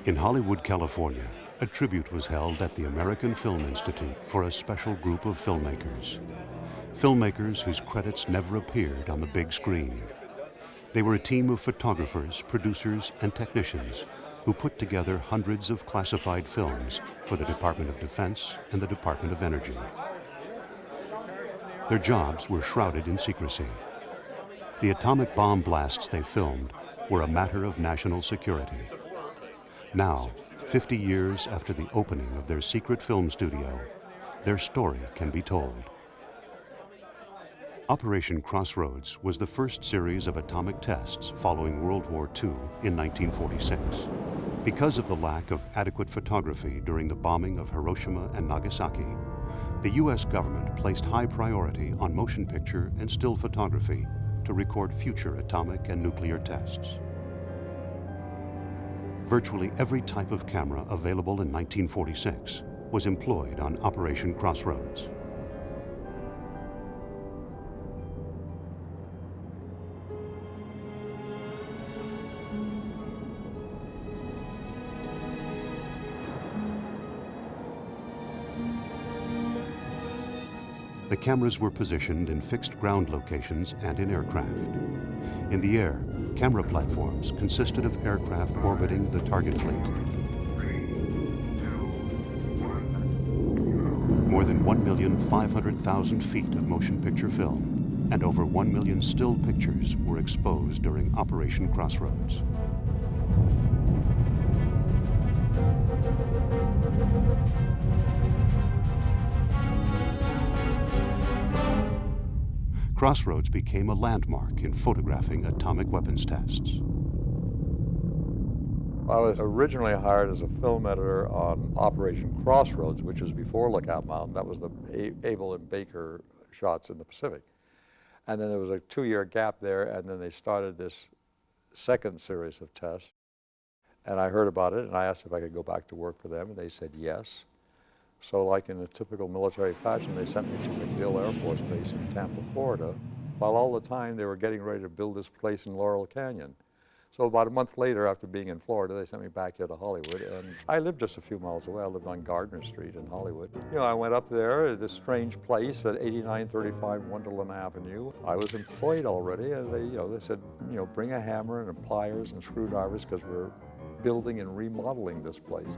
In Hollywood, California, a tribute was held at the American Film Institute for a special group of filmmakers. Filmmakers whose credits never appeared on the big screen. They were a team of photographers, producers, and technicians who put together hundreds of classified films for the Department of Defense and the Department of Energy. Their jobs were shrouded in secrecy. The atomic bomb blasts they filmed were a matter of national security. Now, 50 years after the opening of their secret film studio, their story can be told. Operation Crossroads was the first series of atomic tests following World War II in 1946. Because of the lack of adequate photography during the bombing of Hiroshima and Nagasaki, the U.S. government placed high priority on motion picture and still photography to record future atomic and nuclear tests. Virtually every type of camera available in 1946 was employed on Operation Crossroads. The cameras were positioned in fixed ground locations and in aircraft. In the air, camera platforms consisted of aircraft orbiting the target fleet. More than 1,500,000 feet of motion picture film and over 1 million still pictures were exposed during Operation Crossroads. Crossroads became a landmark in photographing atomic weapons tests. I was originally hired as a film editor on Operation Crossroads, which was before Lookout Mountain. That was the Abel and Baker shots in the Pacific. And then there was a 2-year gap there, and then they started this second series of tests. And I heard about it, and I asked if I could go back to work for them, and they said yes. So like in a typical military fashion, they sent me to MacDill Air Force Base in Tampa, Florida, while all the time they were getting ready to build this place in Laurel Canyon. So about a month later, after being in Florida, they sent me back here to Hollywood, and I lived just a few miles away. I lived on Gardner Street in Hollywood. You know, I went up there, this strange place at 8935 Wonderland Avenue. I was employed already, and they said, bring a hammer and pliers and screwdrivers because we're building and remodeling this place.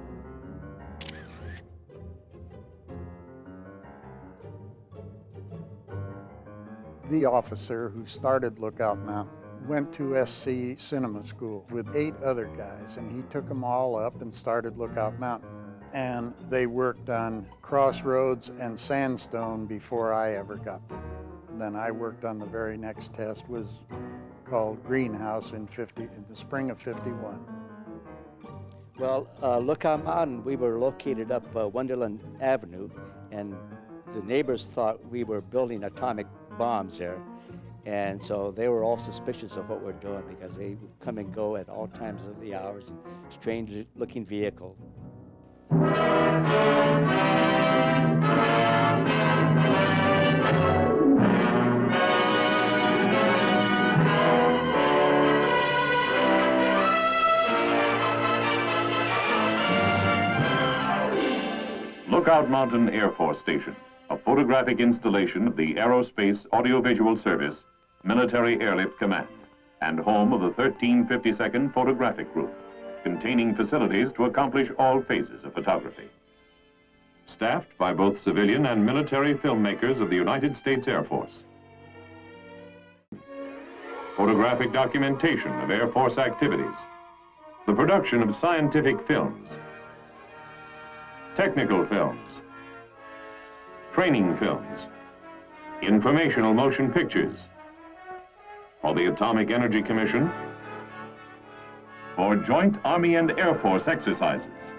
The officer who started Lookout Mountain went to SC Cinema School with 8 other guys, and he took them all up and started Lookout Mountain. And they worked on Crossroads and Sandstone before I ever got there. And then I worked on the very next test, was called Greenhouse in the spring of '51. Well, Lookout Mountain, we were located up Wonderland Avenue, and the neighbors thought we were building atomic bombs there. And so they were all suspicious of what we're doing because they would come and go at all times of the hours in strange-looking vehicles. Lookout Mountain Air Force Station, a photographic installation of the Aerospace Audiovisual Service, Military Airlift Command, and home of the 1352nd Photographic Group, containing facilities to accomplish all phases of photography. Staffed by both civilian and military filmmakers of the United States Air Force. Photographic documentation of Air Force activities. The production of scientific films, technical films, training films, informational motion pictures, for the Atomic Energy Commission, for joint Army and Air Force exercises,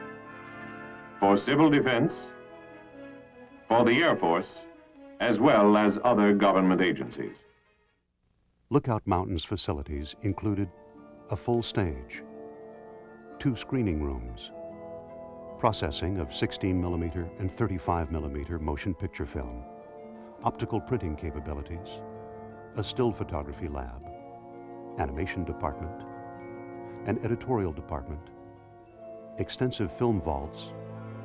for civil defense, for the Air Force, as well as other government agencies. Lookout Mountain's facilities included a full stage, 2 screening rooms, processing of 16mm and 35mm motion picture film, optical printing capabilities, a still photography lab, animation department, an editorial department, extensive film vaults,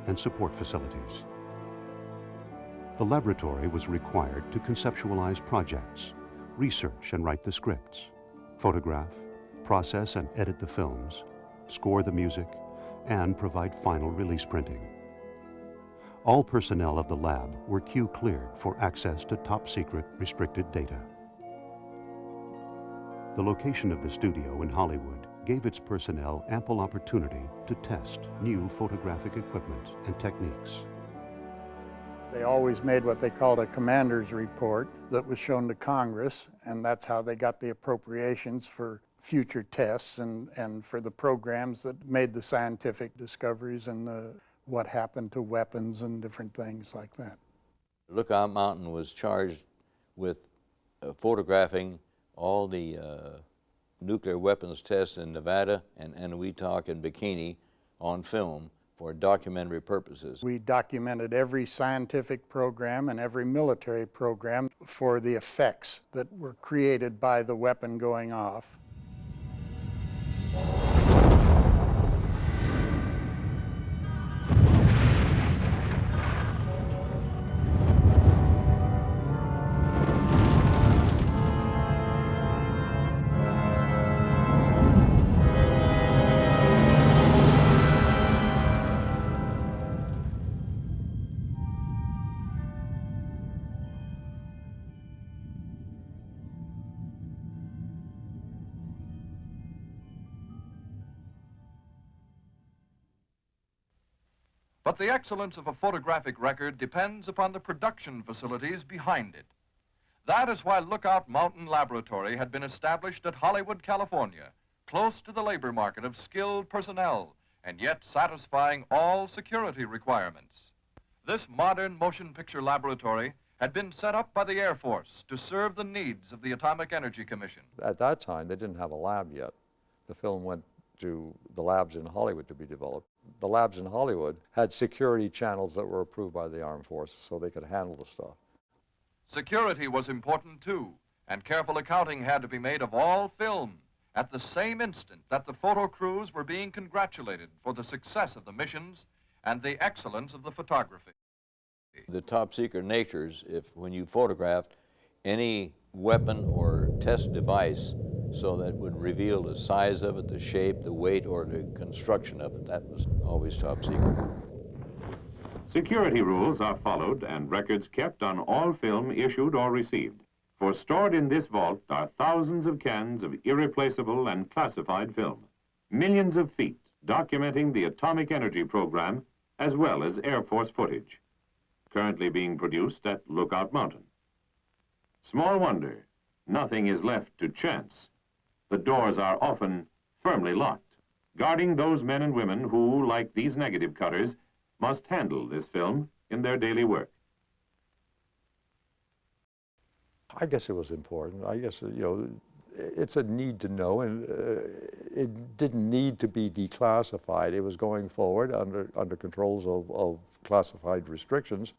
and support facilities. The laboratory was required to conceptualize projects, research and write the scripts, photograph, process and edit the films, score the music, and provide final release printing. All personnel of the lab were Q-cleared for access to top-secret restricted data. The location of the studio in Hollywood gave its personnel ample opportunity to test new photographic equipment and techniques. They always made what they called a commander's report that was shown to Congress, and that's how they got the appropriations for future tests and for the programs that made the scientific discoveries and what happened to weapons and different things like that. Lookout Mountain was charged with photographing all the nuclear weapons tests in Nevada and ENIWETOK and Bikini on film for documentary purposes. We documented every scientific program and every military program for the effects that were created by the weapon going off. But the excellence of a photographic record depends upon the production facilities behind it. That is why Lookout Mountain Laboratory had been established at Hollywood, California, close to the labor market of skilled personnel, and yet satisfying all security requirements. This modern motion picture laboratory had been set up by the Air Force to serve the needs of the Atomic Energy Commission. At that time, they didn't have a lab yet. The film went to the labs in Hollywood to be developed. The labs in Hollywood had security channels that were approved by the armed forces so they could handle the stuff. Security was important too, and careful accounting had to be made of all film at the same instant that the photo crews were being congratulated for the success of the missions and the excellence of the photography. The top secret natures, if when you photographed any weapon or test device so that would reveal the size of it, the shape, the weight, or the construction of it, that was always top secret. Security rules are followed and records kept on all film issued or received. For stored in this vault are thousands of cans of irreplaceable and classified film, millions of feet documenting the atomic energy program as well as Air Force footage, currently being produced at Lookout Mountain. Small wonder, nothing is left to chance. The doors are often firmly locked, guarding those men and women who, like these negative cutters, must handle this film in their daily work. I guess it was important. I guess, you know, it's a need to know, and it didn't need to be declassified. It was going forward under controls of classified restrictions.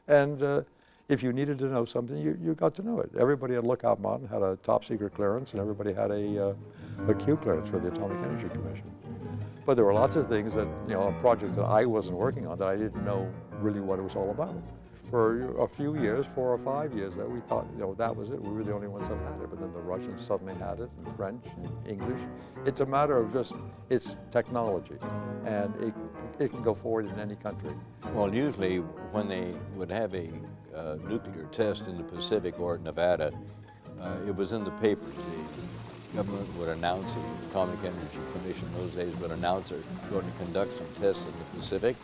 And if you needed to know something, you got to know it. Everybody at Lookout Mountain had a top secret clearance, and everybody had a Q clearance for the Atomic Energy Commission. But there were lots of things that, you know, on projects that I wasn't working on, that I didn't know really what it was all about. For a few years, 4 or 5 years, that we thought, you know, that was it. We were the only ones that had it. But then the Russians suddenly had it, and French and English. It's a matter of just, it's technology, and it can go forward in any country. Well, usually when they would have a nuclear test in the Pacific or Nevada, it was in the papers. The government would announce, the Atomic Energy Commission in those days would announce they're going to conduct some tests in the Pacific,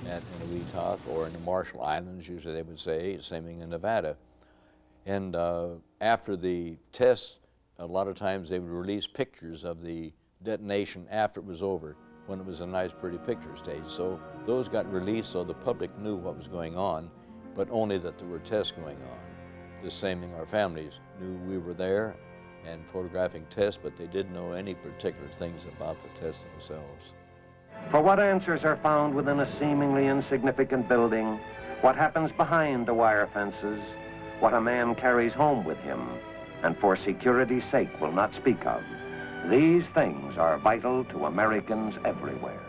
at ENIWETOK, or in the Marshall Islands, usually they would say, same thing in Nevada. And after the tests, a lot of times they would release pictures of the detonation after it was over, when it was a nice, pretty picture stage. So those got released so the public knew what was going on, but only that there were tests going on. The same thing, our families knew we were there and photographing tests, but they didn't know any particular things about the tests themselves. For what answers are found within a seemingly insignificant building, what happens behind the wire fences, what a man carries home with him, and for security's sake will not speak of, these things are vital to Americans everywhere.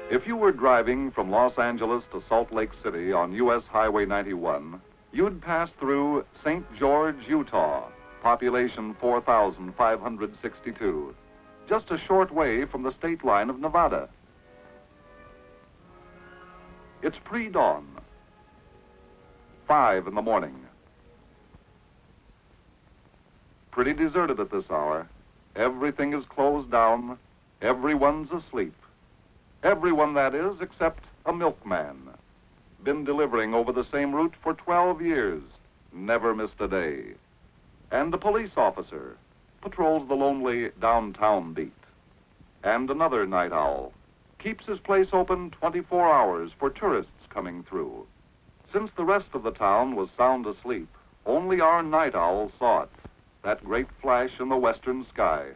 If you were driving from Los Angeles to Salt Lake City on U.S. Highway 91, you'd pass through St. George, Utah, population 4,562. Just a short way from the state line of Nevada. It's pre-dawn, 5 in the morning. Pretty deserted at this hour. Everything is closed down. Everyone's asleep. Everyone, that is, except a milkman. Been delivering over the same route for 12 years. Never missed a day. And a police officer patrols the lonely downtown beat. And another night owl keeps his place open 24 hours for tourists coming through. Since the rest of the town was sound asleep, only our night owl saw it, that great flash in the western sky.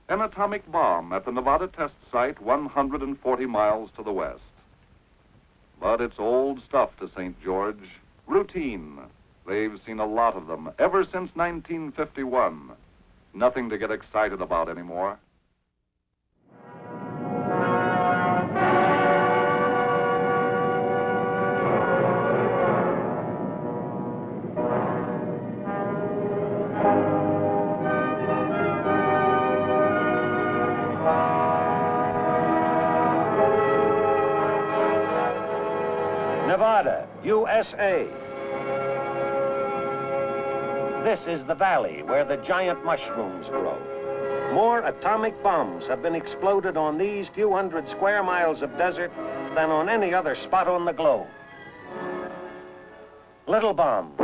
An atomic bomb at the Nevada test site 140 miles to the west. But it's old stuff to St. George, routine. They've seen a lot of them ever since 1951. Nothing to get excited about anymore. Nevada, USA. This is the valley where the giant mushrooms grow. More atomic bombs have been exploded on these few hundred square miles of desert than on any other spot on the globe. Little bomb.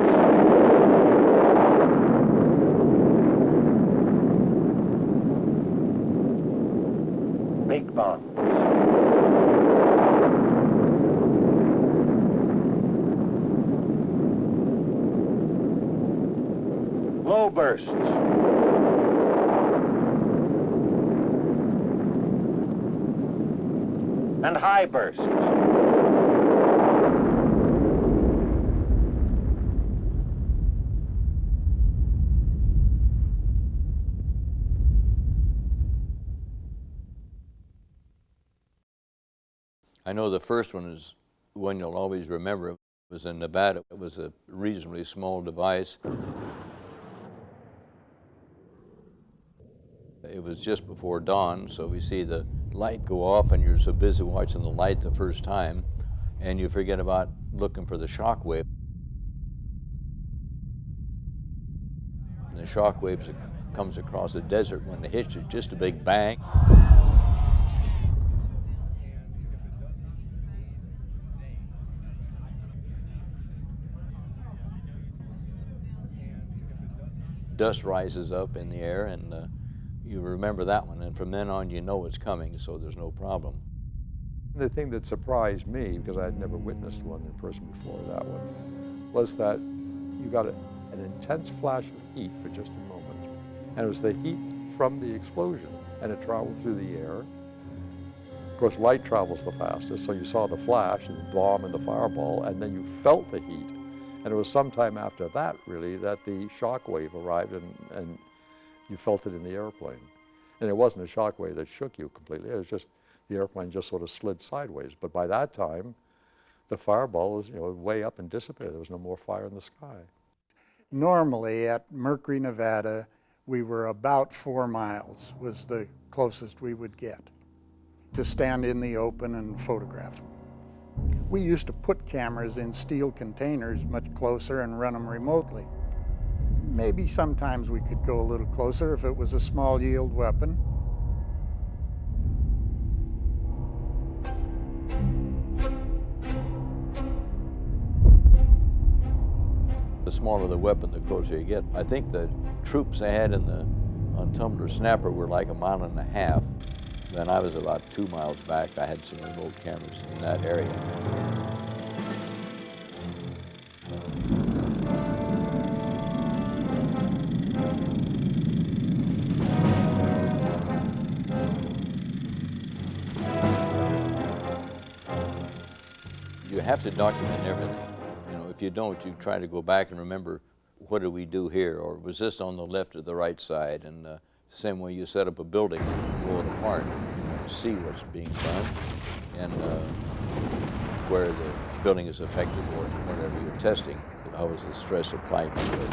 Big bomb. Low bursts. And high bursts. I know the first one is one you'll always remember. It was in Nevada. It was a reasonably small device. It was just before dawn, so we see the light go off and you're so busy watching the light the first time and you forget about looking for the shock wave. And the shock waves that comes across the desert when it hits you, just a big bang. Dust rises up in the air, and you remember that one, and from then on you know it's coming, so there's no problem. The thing that surprised me, because I had never witnessed one in person before that one, was that you got an intense flash of heat for just a moment. And it was the heat from the explosion, and it traveled through the air. Of course, light travels the fastest, so you saw the flash and the bomb and the fireball, and then you felt the heat. And it was sometime after that, really, that the shock wave arrived, and you felt it in the airplane. And it wasn't a shock wave that shook you completely, it was just the airplane just sort of slid sideways. But by that time, the fireball was, way up and dissipated. There was no more fire in the sky. Normally at Mercury, Nevada, we were about 4 miles was the closest we would get to stand in the open and photograph them. We used to put cameras in steel containers much closer and run them remotely. Maybe sometimes we could go a little closer if it was a small yield weapon. The smaller the weapon, the closer you get. I think the troops I had on Tumbler Snapper were like 1.5 miles. Then I was about 2 miles back. I had some remote cameras in that area. You have to document everything. If you don't, you try to go back and remember, what did we do here? Or was this on the left or the right side? And the same way you set up a building, blow it apart, see what's being done, and where the building is affected or whatever you're testing, how is the stress applied to it.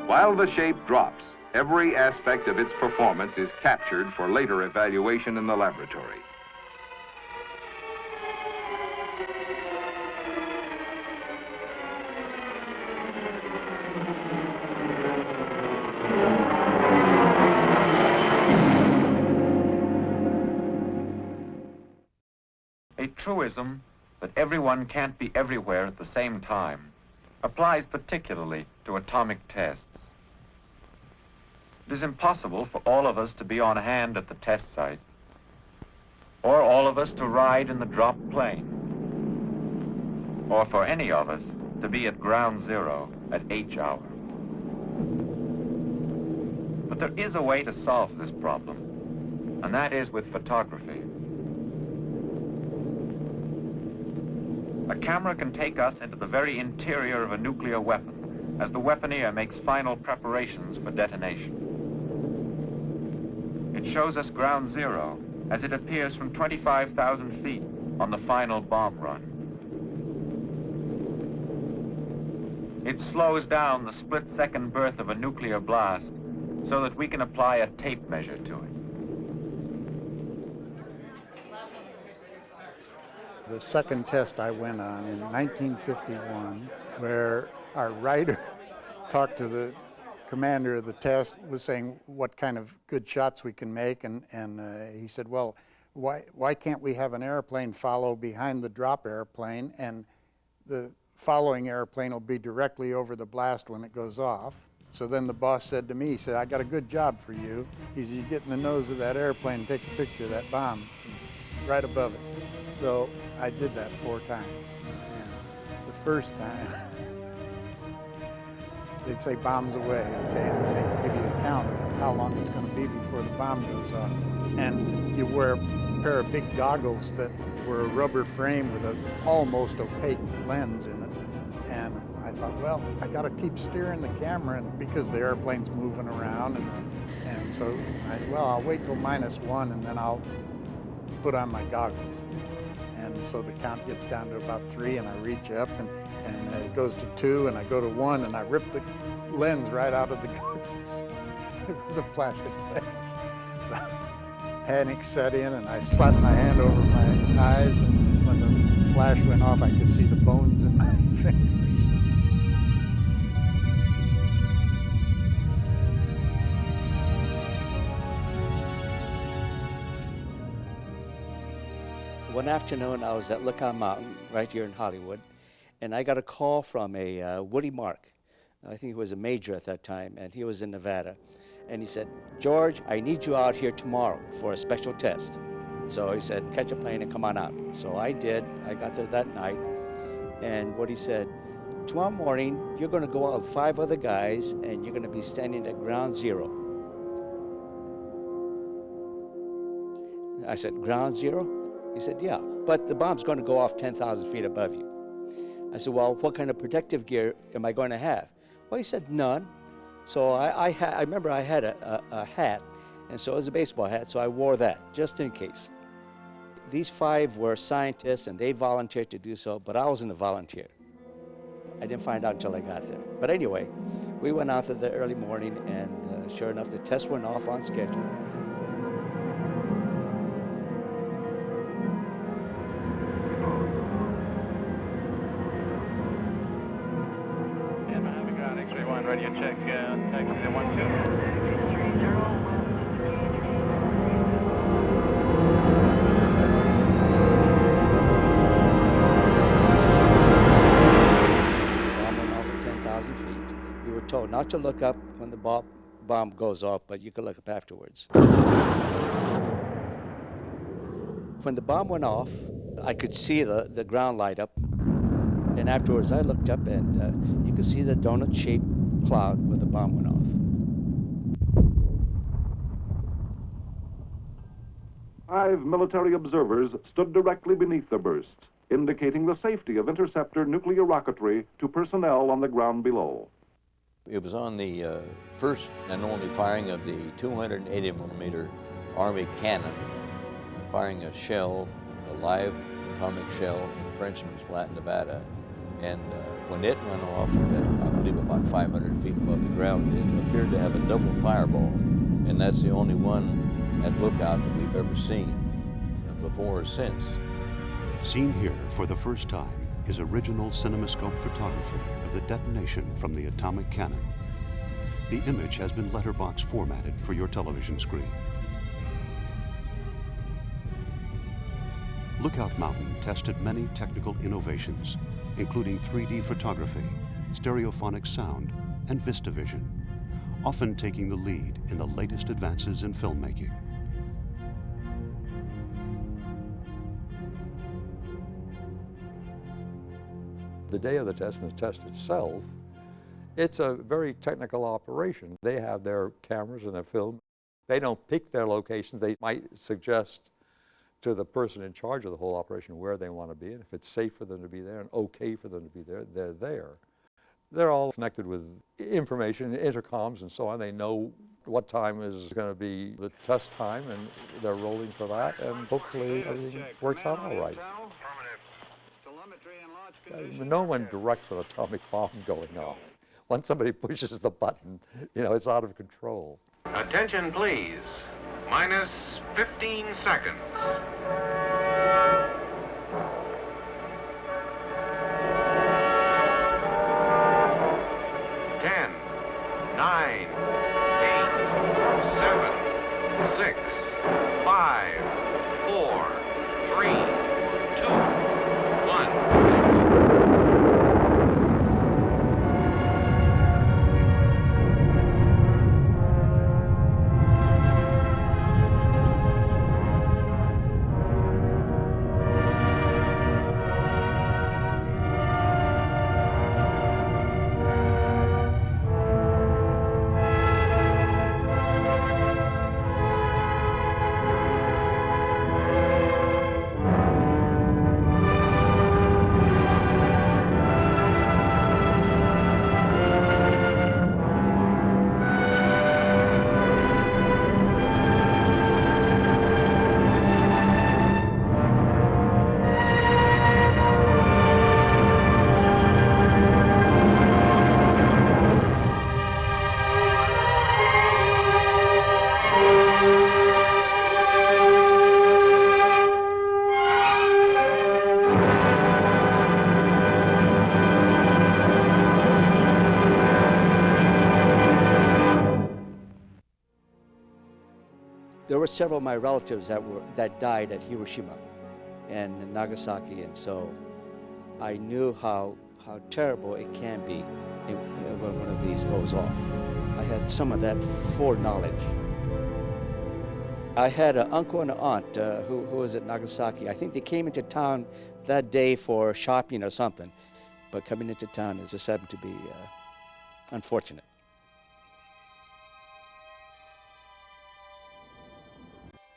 While the shape drops, every aspect of its performance is captured for later evaluation in the laboratory. A truism that everyone can't be everywhere at the same time applies particularly to atomic tests. It is impossible for all of us to be on hand at the test site, or all of us to ride in the dropped plane, or for any of us to be at ground zero at H hour. But there is a way to solve this problem, and that is with photography. A camera can take us into the very interior of a nuclear weapon as the weaponeer makes final preparations for detonation. It shows us ground zero as it appears from 25,000 feet on the final bomb run. It slows down the split-second birth of a nuclear blast so that we can apply a tape measure to it. The second test I went on in 1951, where our writer talked to the commander of the test, was saying what kind of good shots we can make, and he said, well, why can't we have an airplane follow behind the drop airplane, and the following airplane will be directly over the blast when it goes off. So then the boss said to me, he said, I got a good job for you. He said, you get in the nose of that airplane and take a picture of that bomb from right above it. So I did that 4 times. And the first time, they'd say bombs away, okay? And then they give you a count of how long it's going to be before the bomb goes off. And you wear a pair of big goggles that were a rubber frame with an almost opaque lens in it. And I thought, well, I got to keep steering the camera, and because the airplane's moving around. And so I'll wait till -1 and then I'll put on my goggles. And so the count gets down to about 3, and I reach up, and it goes to 2, and I go to 1, and I rip the lens right out of the goggles. It was a plastic lens. Panic set in, and I slapped my hand over my eyes, and when the flash went off, I could see the bones in my fingers. One afternoon, I was at Lookout Mountain, right here in Hollywood, and I got a call from a Woody Mark, I think he was a major at that time, and he was in Nevada. And he said, "George, I need you out here tomorrow for a special test." So he said, "Catch a plane and come on out." So I did. I got there that night. And what he said, "Tomorrow morning, you're going to go out with 5 other guys, and you're going to be standing at ground zero." I said, "Ground zero?" He said, "Yeah, but the bomb's going to go off 10,000 feet above you." I said, "Well, what kind of protective gear am I going to have?" Well, he said, "None." So I remember I had a hat, and so it was a baseball hat, so I wore that just in case. These 5 were scientists, and they volunteered to do so, but I wasn't a volunteer. I didn't find out until I got there. But anyway, we went out there the early morning, and sure enough, the test went off on schedule. Radio check, taxi 12. Bomb went off at 10,000 feet. We were told not to look up when the bomb goes off, but you could look up afterwards. When the bomb went off, I could see the ground light up. And afterwards, I looked up, and you could see the donut-shaped cloud where the bomb went off. 5 military observers stood directly beneath the burst, indicating the safety of interceptor nuclear rocketry to personnel on the ground below. It was on the first and only firing of the 280 millimeter Army cannon, firing a shell, a live atomic shell in Frenchman's Flat, Nevada. And when it went off at, I believe, about 500 feet above the ground, it appeared to have a double fireball. And that's the only one at Lookout that we've ever seen before or since. Seen here for the first time is original cinemascope photography of the detonation from the atomic cannon. The image has been letterbox formatted for your television screen. Lookout Mountain tested many technical innovations, including 3D photography, stereophonic sound, and VistaVision, often taking the lead in the latest advances in filmmaking. The day of the test and the test itself, it's a very technical operation. They have their cameras and their film. They don't pick their locations. They might suggest to the person in charge of the whole operation where they want to be, and if it's safe for them to be there and okay for them to be there, they're there. They're all connected with information, intercoms and so on. They know what time is going to be the test time, and they're rolling for that, and hopefully everything works out all right. No one directs an atomic bomb going off. Once somebody pushes the button, it's out of control. Attention, please. Minus 15 seconds. 10, 9, 8, 7, 6, 5, 4, 3, 2, 1. There were several of my relatives that died at Hiroshima and Nagasaki, and so I knew how terrible it can be when one of these goes off. I had some of that foreknowledge. I had an uncle and an aunt who was at Nagasaki. I think they came into town that day for shopping or something, but coming into town, it just happened to be unfortunate.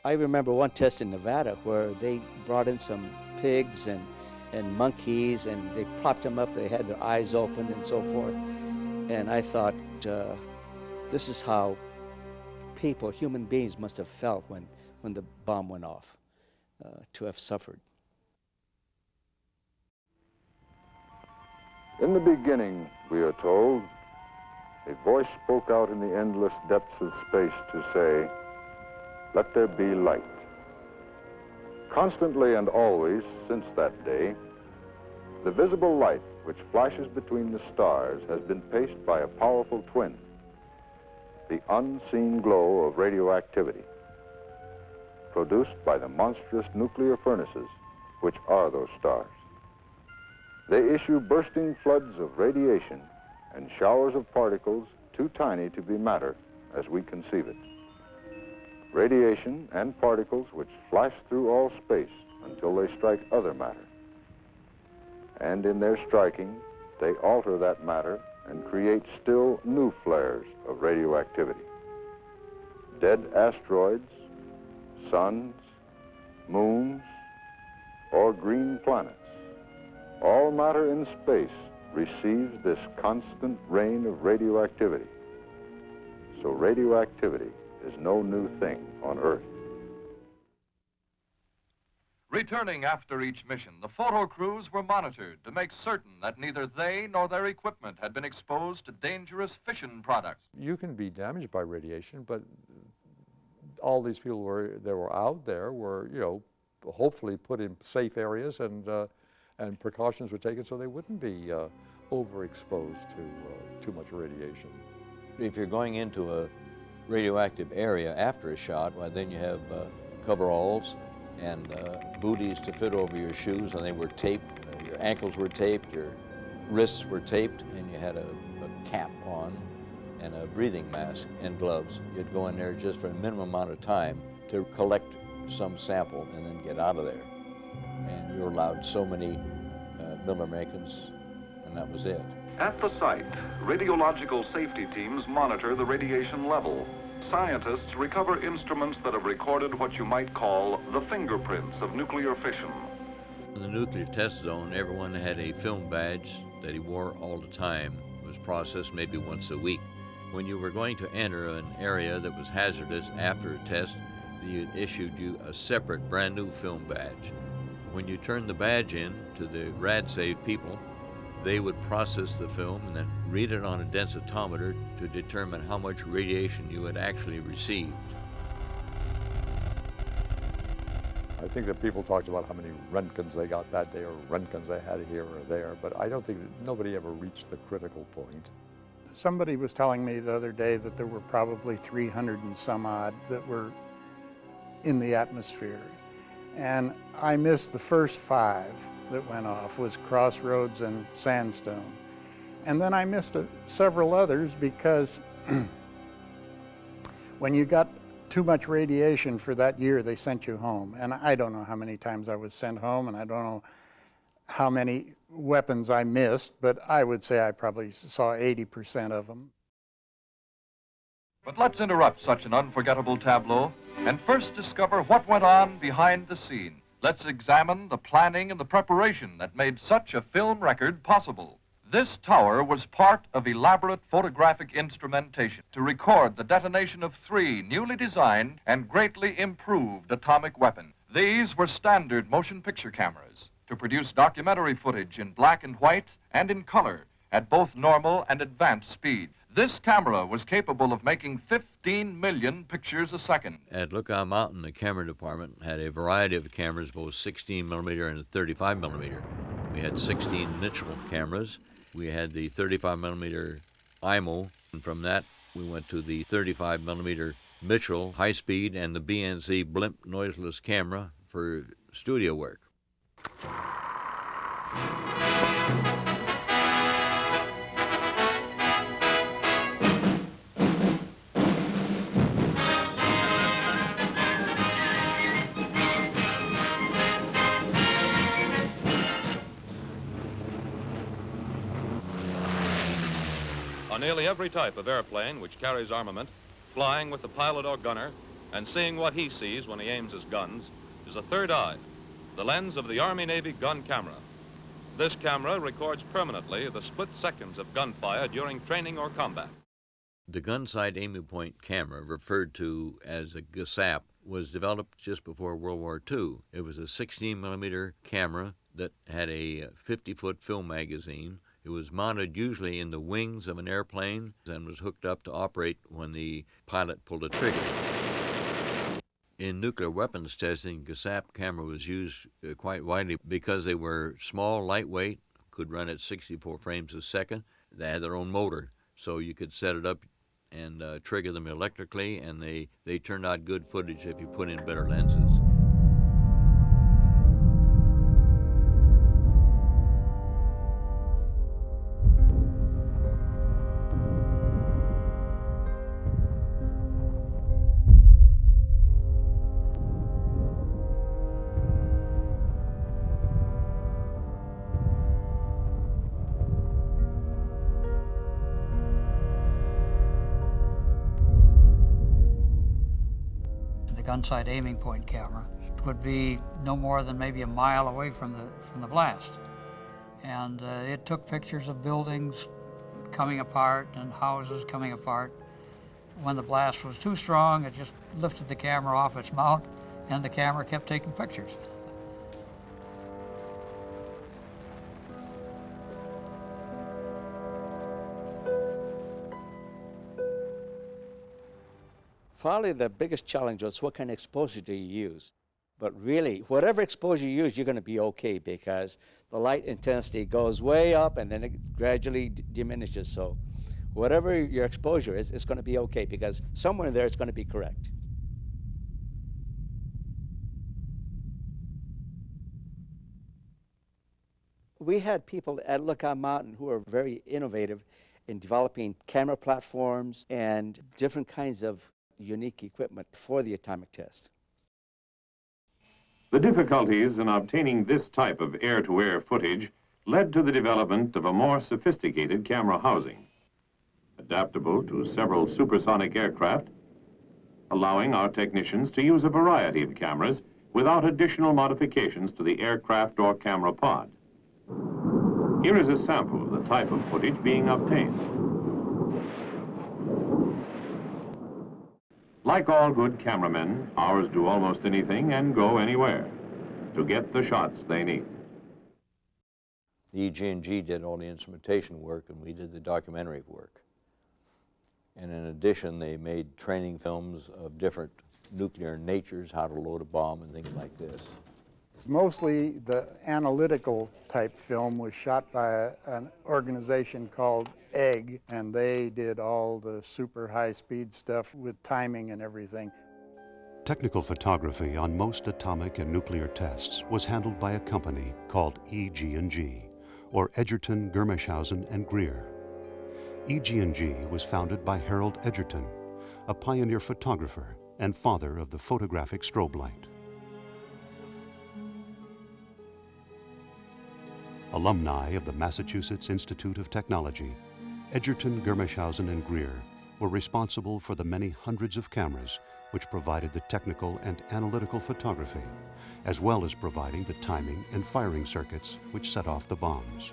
I remember one test in Nevada where they brought in some pigs and monkeys, and they propped them up, they had their eyes open and so forth. And I thought, this is how people, human beings, must have felt when the bomb went off, to have suffered. In the beginning, we are told, a voice spoke out in the endless depths of space to say, "Let there be light." Constantly and always since that day, the visible light which flashes between the stars has been paced by a powerful twin, the unseen glow of radioactivity, produced by the monstrous nuclear furnaces which are those stars. They issue bursting floods of radiation and showers of particles too tiny to be matter as we conceive it. Radiation and particles which flash through all space until they strike other matter. And in their striking, they alter that matter and create still new flares of radioactivity. Dead asteroids, suns, moons, or green planets. All matter in space receives this constant rain of radioactivity. So radioactivity is no new thing on Earth. Returning after each mission, the photo crews were monitored to make certain that neither they nor their equipment had been exposed to dangerous fission products. You can be damaged by radiation, but all these people that were out there were, you know, hopefully put in safe areas, and precautions were taken so they wouldn't be overexposed to too much radiation. If you're going into a radioactive area after a shot, well, then you have coveralls and booties to fit over your shoes, and they were taped. Your ankles were taped, your wrists were taped, and you had a cap on and a breathing mask and gloves. You'd go in there just for a minimum amount of time to collect some sample and then get out of there. And you were allowed so many millimetrons, and that was it. At the site, radiological safety teams monitor the radiation level. Scientists recover instruments that have recorded what you might call the fingerprints of nuclear fission. In the nuclear test zone, everyone had a film badge that he wore all the time. It was processed maybe once a week. When you were going to enter an area that was hazardous after a test, they issued you a separate brand new film badge. When you turned the badge in to the RadSave people, they would process the film and then read it on a densitometer to determine how much radiation you had actually received. I think that people talked about how many Roentgens they got that day or Roentgens they had here or there, but I don't think that nobody ever reached the critical point. Somebody was telling me the other day that there were probably 300 and some odd that were in the atmosphere. And I missed the first 5 that went off, was CROSSROADS and Sandstone. And then I missed several others because when you got too much radiation for that year, they sent you home. And I don't know how many times I was sent home, and I don't know how many weapons I missed, but I would say I probably saw 80% of them. But let's interrupt such an unforgettable tableau and first discover what went on behind the scene. Let's examine the planning and the preparation that made such a film record possible. This tower was part of elaborate photographic instrumentation to record the detonation of 3 newly designed and greatly improved atomic weapons. These were standard motion picture cameras to produce documentary footage in black and white and in color at both normal and advanced speed. This camera was capable of making 15 million pictures a second. At Lookout Mountain, the camera department had a variety of cameras, both 16 millimeter and 35 millimeter. We had 16 Mitchell cameras. We had the 35 millimeter IMO, and from that we went to the 35 millimeter Mitchell high speed and the BNC blimp noiseless camera for studio work. on nearly every type of airplane which carries armament, flying with the pilot or gunner, and seeing what he sees when he aims his guns, is a third eye, the lens of the Army-Navy gun camera. This camera records permanently the split seconds of gunfire during training or combat. The gun-sight aiming point camera, referred to as a GSAP, was developed just before World War II. It was a 16mm camera that had a 50-foot film magazine. It was mounted usually in the wings of an airplane and was hooked up to operate when the pilot pulled a trigger. In nuclear weapons testing, GSAP camera was used quite widely because they were small, lightweight, could run at 64 frames a second. They had their own motor, so you could set it up and trigger them electrically, and they turned out good footage if you put in better lenses. Gun-sight aiming point camera would be no more than maybe a mile away from the blast, and it took pictures of buildings coming apart and houses coming apart. When the blast was too strong, it just lifted the camera off its mount, and the camera kept taking pictures. Probably the biggest challenge was what kind of exposure do you use? But really, whatever exposure you use, you're going to be okay because the light intensity goes way up and then it gradually diminishes. So whatever your exposure is, it's going to be okay because somewhere in there it's going to be correct. We had people at Lookout Mountain who were very innovative in developing camera platforms and different kinds of unique equipment for the atomic test. The difficulties in obtaining this type of air-to-air footage led to the development of a more sophisticated camera housing, adaptable to several supersonic aircraft, allowing our technicians to use a variety of cameras without additional modifications to the aircraft or camera pod. Here is a sample of the type of footage being obtained. Like all good cameramen, ours do almost anything and go anywhere to get the shots they need. The EG&G did all the instrumentation work and we did the documentary work. And in addition, they made training films of different nuclear natures, how to load a bomb and things like this. Mostly the analytical type film was shot by an organization called EGG, and they did all the super high-speed stuff with timing and everything. Technical photography on most atomic and nuclear tests was handled by a company called EG&G, or Edgerton, Germeshausen, and Greer. EG&G was founded by Harold Edgerton, a pioneer photographer and father of the photographic strobe light. Alumni of the Massachusetts Institute of Technology, Edgerton, Germeshausen, and Greer were responsible for the many hundreds of cameras which provided the technical and analytical photography, as well as providing the timing and firing circuits which set off the bombs.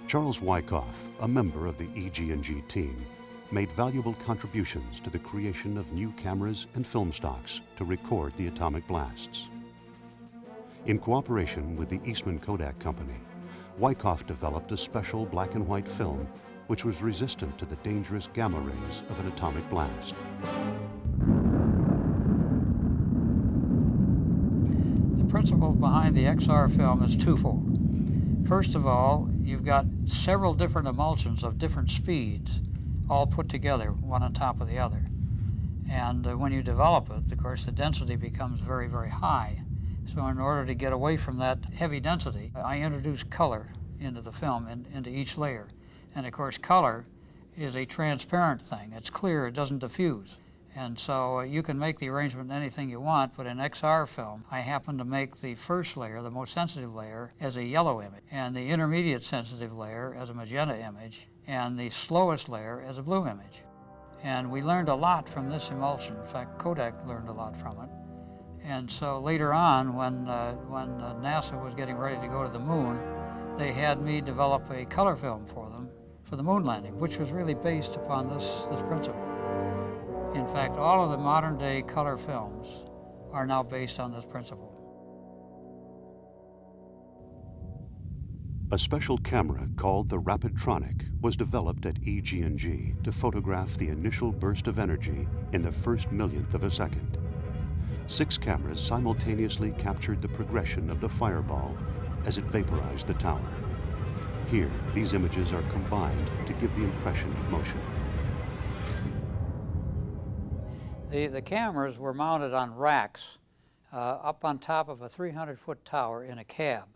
Charles Wyckoff, a member of the EG&G team, made valuable contributions to the creation of new cameras and film stocks to record the atomic blasts. In cooperation with the Eastman Kodak Company, Wyckoff developed a special black and white film which was resistant to the dangerous gamma rays of an atomic blast. The principle behind the XR film is twofold. First of all, you've got several different emulsions of different speeds all put together, one on top of the other. And when you develop it, of course, the density becomes very, very high. So in order to get away from that heavy density, I introduce color into the film, into each layer. And of course, color is a transparent thing. It's clear, it doesn't diffuse. And so you can make the arrangement anything you want, but in XR film, I happen to make the first layer, the most sensitive layer, as a yellow image, and the intermediate sensitive layer as a magenta image, and the slowest layer is a bloom image. And we learned a lot from this emulsion. In fact, Kodak learned a lot from it. And so later on, when NASA was getting ready to go to the moon, they had me develop a color film for them for the moon landing, which was really based upon this principle. In fact, all of the modern day color films are now based on this principle. A special camera called the Rapidtronic was developed at EG&G to photograph the initial burst of energy in the first millionth of a second. 6 cameras simultaneously captured the progression of the fireball as it vaporized the tower. Here, these images are combined to give the impression of motion. The cameras were mounted on racks up on top of a 300-foot tower in a cab.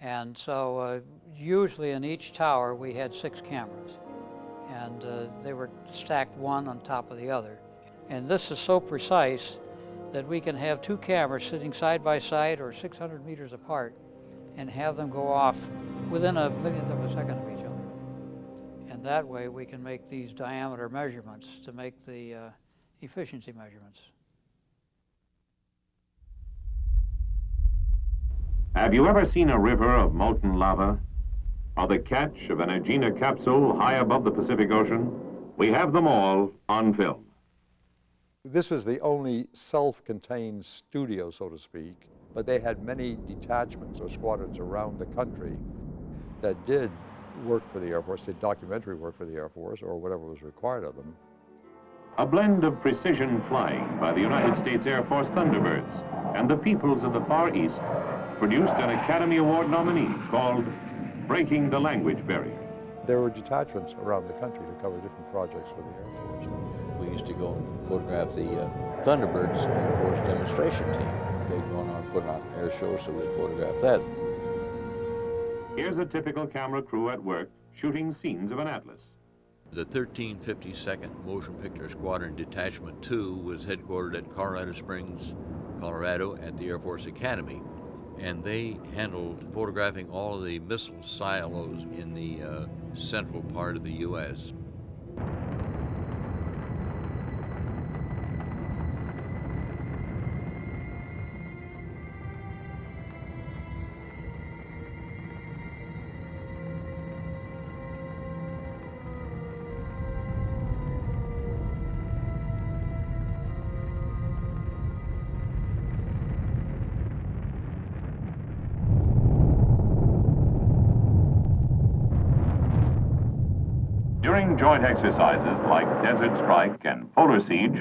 And so usually in each tower we had 6 cameras, and they were stacked one on top of the other. And this is so precise that we can have 2 cameras sitting side by side or 600 meters apart and have them go off within a millionth of a second of each other. And that way we can make these diameter measurements to make the efficiency measurements. Have you ever seen a river of molten lava? Or the catch of an Aegina capsule high above the Pacific Ocean? We have them all on film. This was the only self-contained studio, so to speak, but they had many detachments or squadrons around the country that did work for the Air Force, did documentary work for the Air Force or whatever was required of them. A blend of precision flying by the United States Air Force Thunderbirds and the peoples of the Far East produced an Academy Award nominee called Breaking the Language Barrier. There were detachments around the country to cover different projects for the Air Force. We used to go and photograph the Thunderbirds Air Force demonstration team. They'd gone on putting on air shows, so we'd photograph that. Here's a typical camera crew at work shooting scenes of an atlas. The 1352nd Motion Picture Squadron Detachment 2 was headquartered at Colorado Springs, Colorado at the Air Force Academy. And they handled photographing all of the missile silos in the central part of the U.S. During joint exercises like Desert Strike and Polar Siege,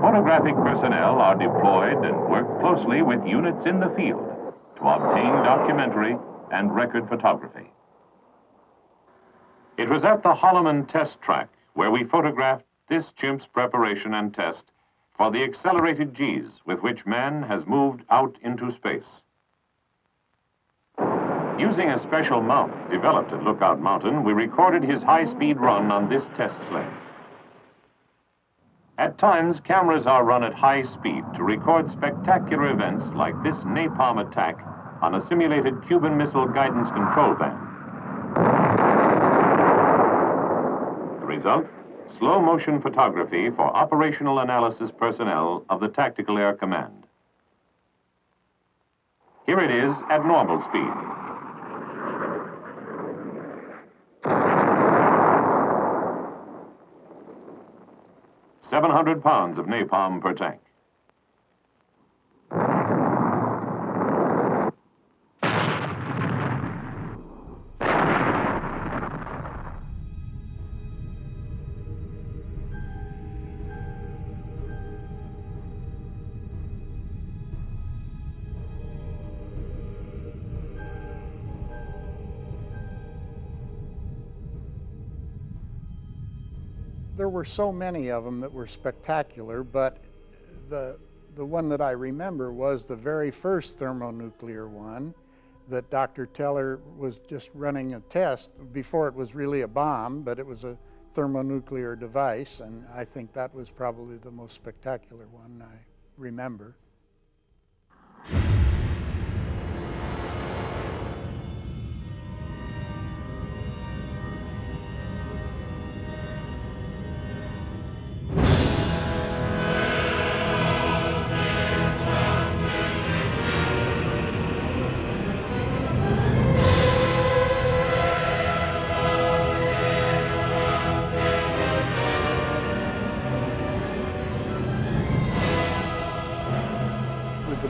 photographic personnel are deployed and work closely with units in the field to obtain documentary and record photography. It was at the Holloman test track where we photographed this chimp's preparation and test for the accelerated Gs with which man has moved out into space. Using a special mount developed at Lookout Mountain, we recorded his high-speed run on this test sled. At times, cameras are run at high speed to record spectacular events like this napalm attack on a simulated Cuban Missile Guidance Control van. The result? Slow-motion photography for operational analysis personnel of the Tactical Air Command. Here it is at normal speed. 700 pounds of napalm per tank. There were so many of them that were spectacular, but the one that I remember was the very first thermonuclear one that Dr. Teller was just running a test before it was really a bomb, but it was a thermonuclear device, and I think that was probably the most spectacular one I remember.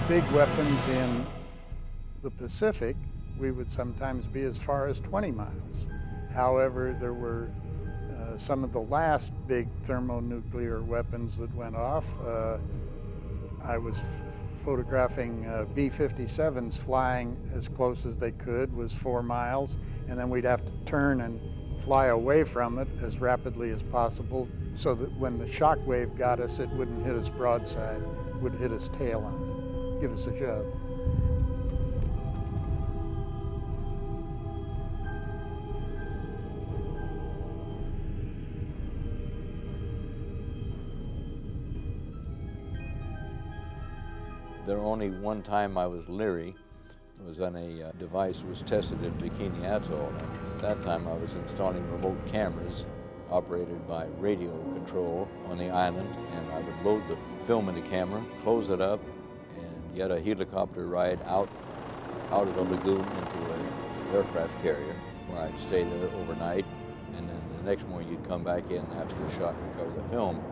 big weapons in the Pacific, we would sometimes be as far as 20 miles. However, there were some of the last big thermonuclear weapons that went off. I was photographing B-57s flying as close as they could, was 4 miles, and then we'd have to turn and fly away from it as rapidly as possible so that when the shock wave got us, it wouldn't hit us broadside, it would hit us tail on and give us a shove. There only one time I was leery. It was on a device that was tested in Bikini Atoll. And at that time I was installing remote cameras operated by radio control on the island, and I would load the film in the camera, close it up, and get a helicopter ride out of the lagoon into an aircraft carrier where I'd stay there overnight, and then the next morning you'd come back in after the shot and recover the film.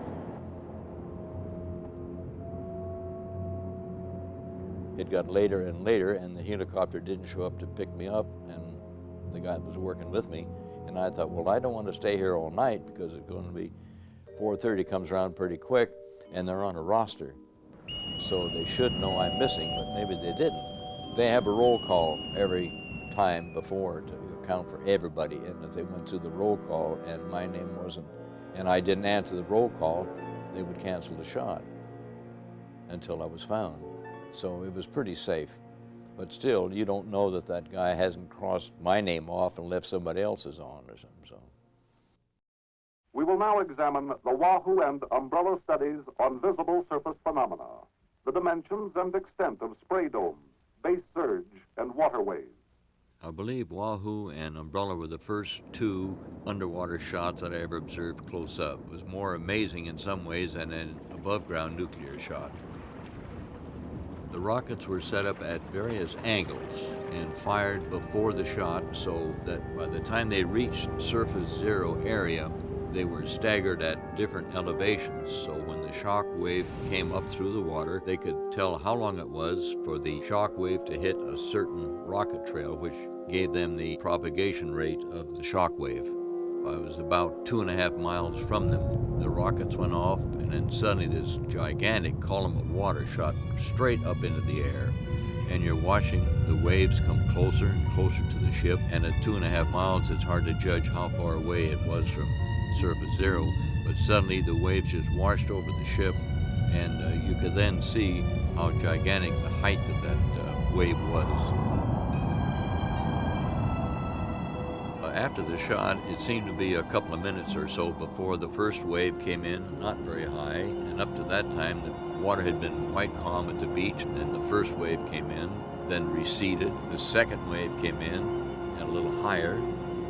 It got later and later, and the helicopter didn't show up to pick me up, and the guy that was working with me, and I thought, well, I don't want to stay here all night because it's going to be 4:30 comes around pretty quick, and they're on a roster. So they should know I'm missing, but maybe they didn't. They have a roll call every time before to account for everybody, and if they went through the roll call and my name wasn't, and I didn't answer the roll call, they would cancel the shot until I was found. So it was pretty safe. But still, you don't know that that guy hasn't crossed my name off and left somebody else's on or something. So. We will now examine the Wahoo and umbrella studies on visible surface phenomena, the dimensions and extent of spray domes, base surge, and waterways. I believe Wahoo and umbrella were the first two underwater shots that I ever observed close up. It was more amazing in some ways than an above-ground nuclear shot. The rockets were set up at various angles and fired before the shot so that by the time they reached surface zero area, they were staggered at different elevations. So when the shock wave came up through the water, they could tell how long it was for the shock wave to hit a certain rocket trail, which gave them the propagation rate of the shock wave. I was about 2.5 miles from them. The rockets went off, and then suddenly this gigantic column of water shot straight up into the air. And you're watching the waves come closer and closer to the ship, and at 2.5 miles, it's hard to judge how far away it was from surface zero. But suddenly the waves just washed over the ship, and you could then see how gigantic the height of that wave was. After the shot, it seemed to be a couple of minutes or so before the first wave came in, not very high, and up to that time the water had been quite calm at the beach, and then the first wave came in, then receded. The second wave came in and a little higher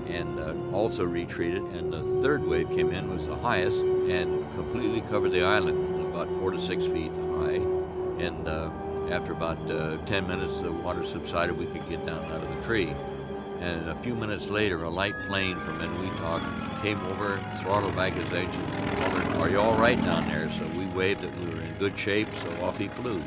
and also retreated, and the third wave came in, was the highest, and completely covered the island, about 4 to 6 feet high, and after about 10 minutes the water subsided, we could get down out of the tree. And a few minutes later, a light plane from ENIWETOK came over, throttled back his engine, and hollered, "Are you all right down there?" So we waved that we were in good shape, so off he flew.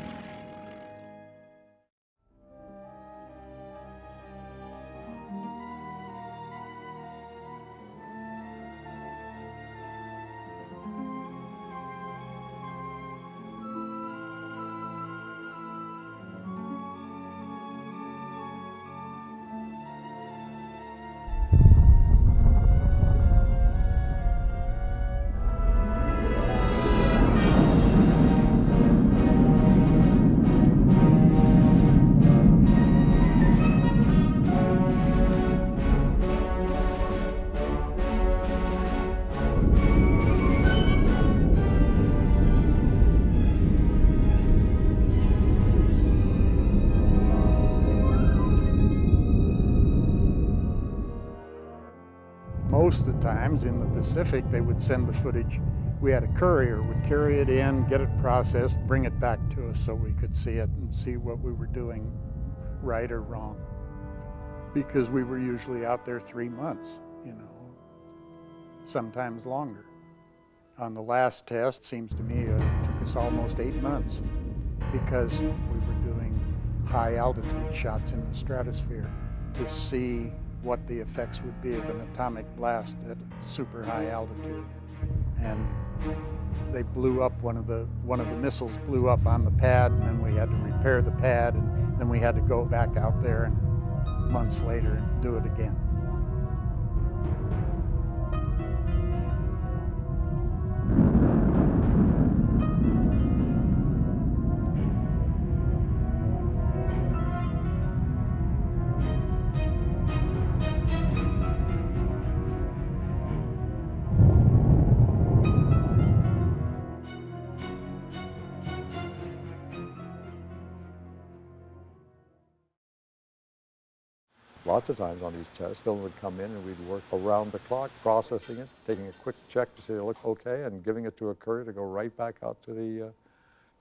Most of the times in the Pacific, they would send the footage. We had a courier, would carry it in, get it processed, bring it back to us so we could see it and see what we were doing right or wrong. Because we were usually out there 3 months, you know, sometimes longer. On the last test, seems to me, it took us almost 8 months. because we were doing high altitude shots in the stratosphere to see what the effects would be of an atomic blast at super high altitude. And they blew up, one of the missiles blew up on the pad, and then we had to repair the pad, and then we had to go back out there and months later and do it again. Lots of times on these tests, film would come in and we'd work around the clock, processing it, taking a quick check to see it look okay, and giving it to a courier to go right back out to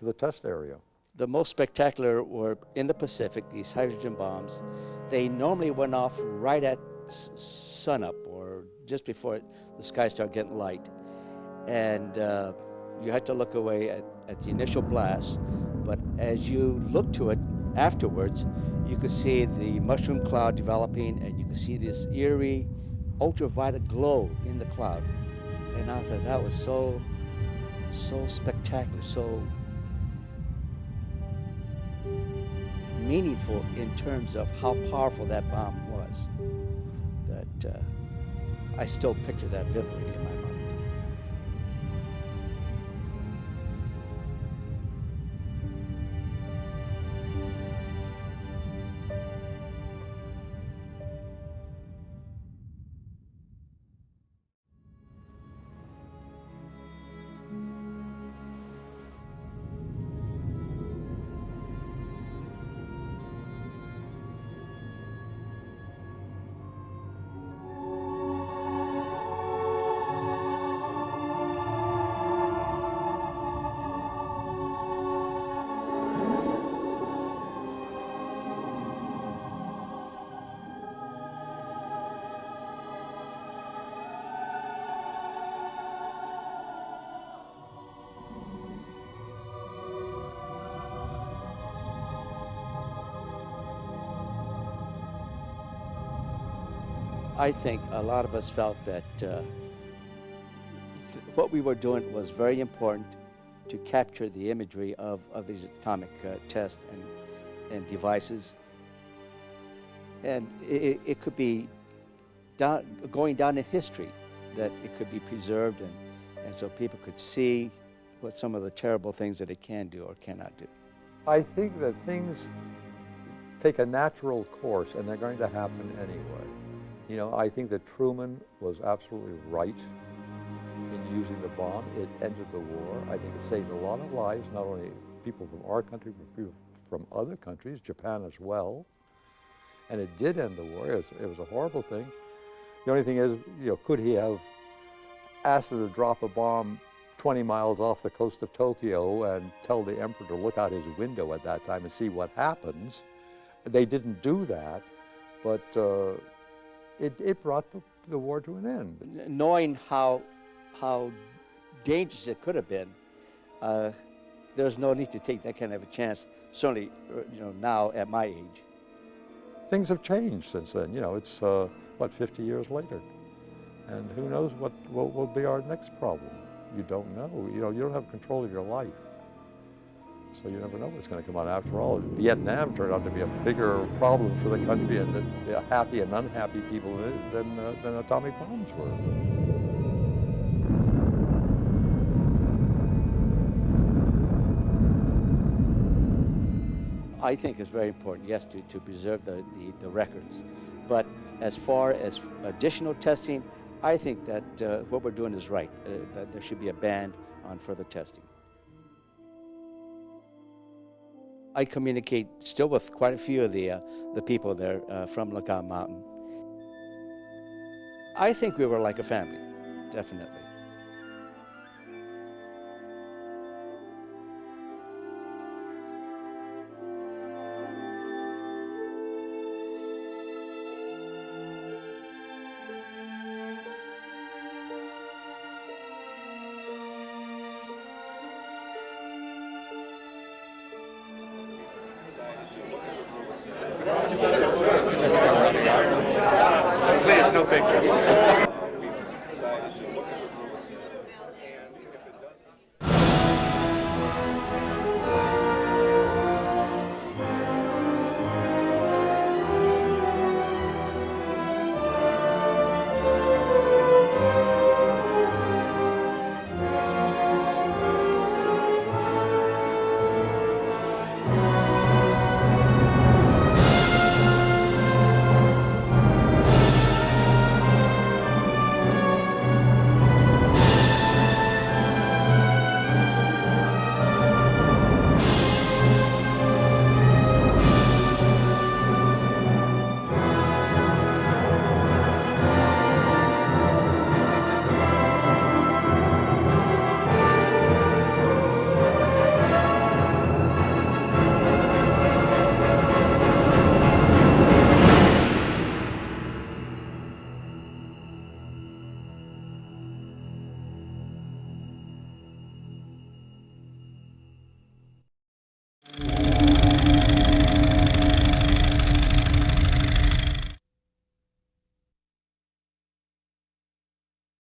the test area. The most spectacular were in the Pacific, these hydrogen bombs. They normally went off right at sunup or just before the sky started getting light. And you had to look away at the initial blast, but as you look to it afterwards, you could see the mushroom cloud developing, and you could see this eerie ultraviolet glow in the cloud. And I thought that was so spectacular, so meaningful in terms of how powerful that bomb was, that I still picture that vividly in my mind. I think a lot of us felt that what we were doing was very important to capture the imagery of these atomic tests and devices. And it could be going down in history, that it could be preserved, and so people could see what some of the terrible things that it can do or cannot do. I think that things take a natural course, and they're going to happen anyway. You know, I think that Truman was absolutely right in using the bomb. It ended the war. I think it saved a lot of lives, not only people from our country, but people from other countries, Japan as well. And it did end the war. It was a horrible thing. The only thing is, you know, could he have asked them to drop a bomb 20 miles off the coast of Tokyo and tell the emperor to look out his window at that time and see what happens? They didn't do that, but it brought the war to an end. Knowing how dangerous it could have been, there's no need to take that kind of a chance, certainly, you know, now at my age. Things have changed since then. You know, it's, what, 50 years later? And who knows what will be our next problem? You don't know. You know, you don't have control of your life. So you never know what's going to come out. After all, Vietnam turned out to be a bigger problem for the country and the happy and unhappy people in it than atomic bombs were. I think it's very important, yes, to preserve the records. But as far as additional testing, I think that what we're doing is right, that there should be a ban on further testing. I communicate still with quite a few of the people there from Lookout Mountain. I think we were like a family, definitely. Please, no picture.